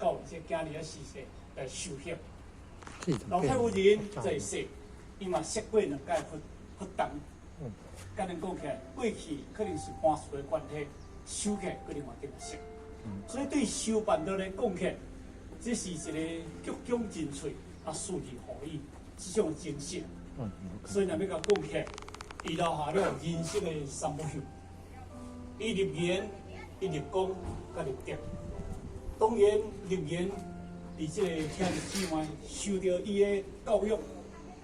告这今日的逝世来受血。老太夫人在世，伊嘛摔过2届腹重。甲咱讲起来，过去可能是搬厝的关系，收起来搁另外一色。所以对收办道来讲起来，这是一个鞠躬尽瘁啊，事而互伊这种精神。所以若要甲讲起来，伊留下了人生的3部曲。伊立言、伊立功、甲立德。当然，立言伫这个听日之外，受到伊的教育，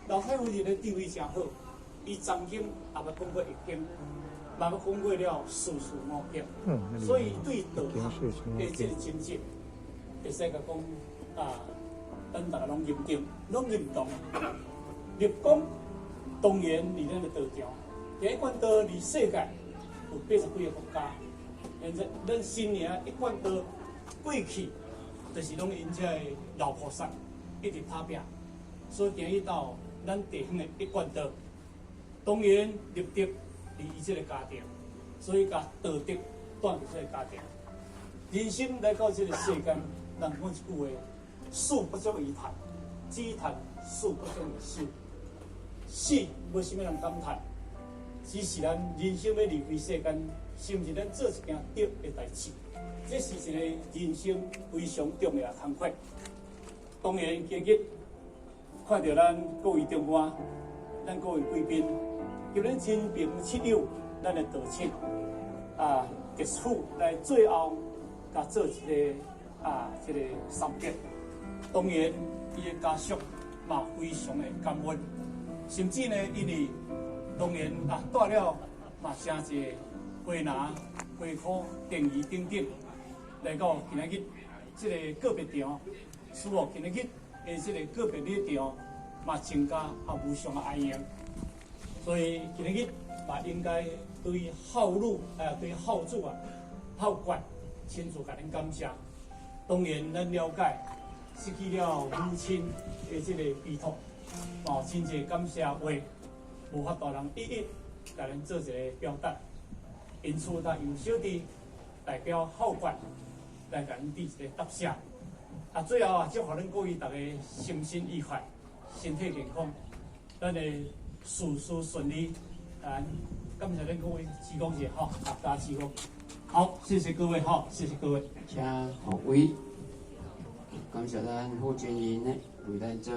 老太夫人的地位真好。伊曾经也捌讲过易经，也捌讲过了事事五经，所以对道学的这个精神，会使甲讲咱大家拢认同，拢认同。立功当然离咱的道场，第一贯道离世界有80几个国家，现在咱新年一贯道过去，就是拢因这老菩萨一直打拼，所以今日到咱地方的一贯道。当然，立德离伊这个家庭，所以甲道德带入这个家庭。人生来到这个世间，人讲一句话：事不足以谈，只谈事不足以事。死无啥物人感叹，只是咱人生要离开世间，是毋是咱做一件对的代志？这是一个人生非常重要的工课。当然，今日看到咱各位长官，咱各位贵宾。叫咱真平7友，咱来道歉结束来最后，甲做一个这个三别。当然，伊的家属嘛非常的感恩，甚至呢，因为当然带了嘛诚济花篮、花箍、电鱼等等，来到今仔日这个个别场，使我今仔日的这个个别礼场嘛增加无上的爱用。所以今日嘛，应该对孝女对孝子孝眷亲自甲恁感谢。当然，咱了解失去了母亲的这个悲痛，真侪感谢话，无法度人一一甲恁做一个表达。因此，咱由小弟代表孝眷来甲恁致一个答谢。最后祝福恁各位大家心身愉快，身体健康，咱的。事事顺利，感谢恁各位鞠躬者大家鞠躬。好，谢谢各位，谢谢各位。请各位，感谢咱负责人呢为咱做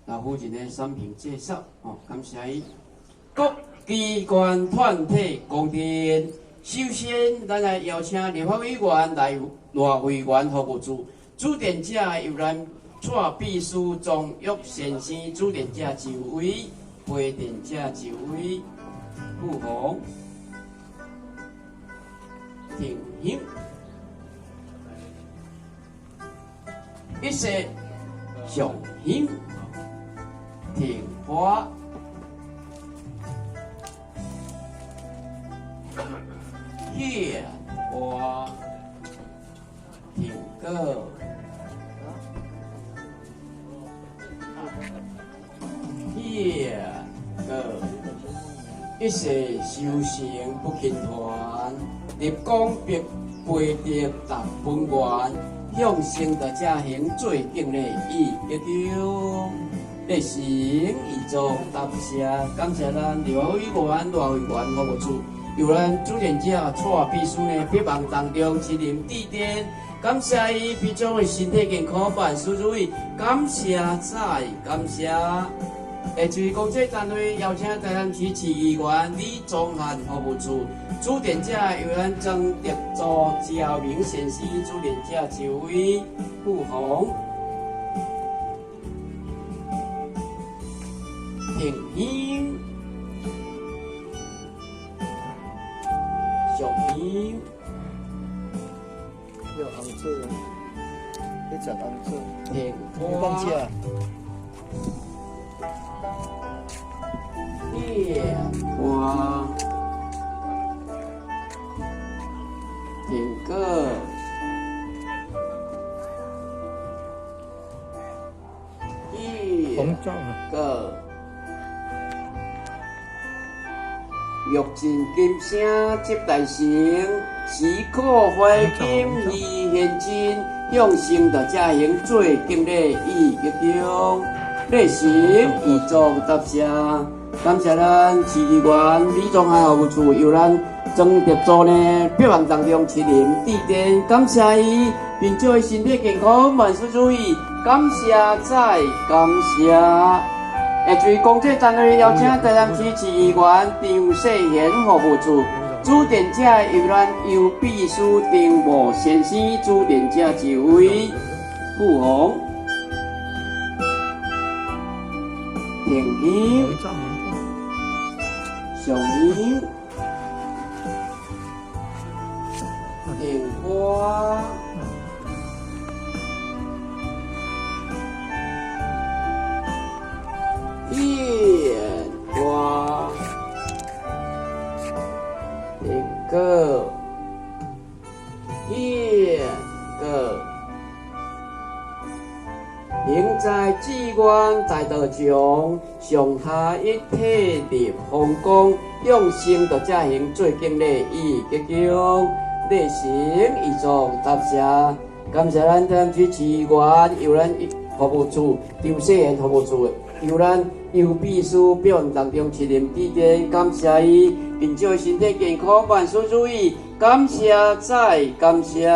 老夫人的产品介绍，感谢伊。各机关团体公电，首先咱来邀请立法委员来委员服务处，主典者由咱蔡秘书庄玉先生，主典者就位。陪殿者就位傅红、庭兴，一些上兴、庭花、叶花、庭歌。一世修行不轻团，立功必培德达本源，向生的家行最敬礼，以一张热心义做答谢，感谢咱立法委员、大委员服务处，由咱主任者蔡秘书呢，百忙当中亲临指点，感谢伊非常的身体健康，万事如意，感谢再感谢。至于公职单位，邀请台南市市议员李宗翰服务处，主典者由咱张德祖、赵明先生，主典者就位傅红、庭兴、小平、有红色，一只红色，庭放弃啊。叶花、庭歌、叶歌、玉尽金声接大成，时可怀金而现真。向圣道家行做敬礼意激中，内心意作答谢。感谢咱市议员李宗翰服务处由咱庄德组呢百万当中亲临致电，感谢伊，并祝伊身体健康，万事如意。感谢再感谢。下垂公祭单位邀请台南市市议员张世贤服务处主电者由咱由秘书丁某先生主电者一位傅红婷婷小明电花电花电个电个明在志愿大道上上下一体立风光，向圣道者行做敬礼意激中，内心意作答谢。感谢咱台南市市议员由咱服务处张世贤服务处由咱由秘书表演当中亲临致电，感谢伊，并祝伊身体健康，万事如意。感谢再感谢。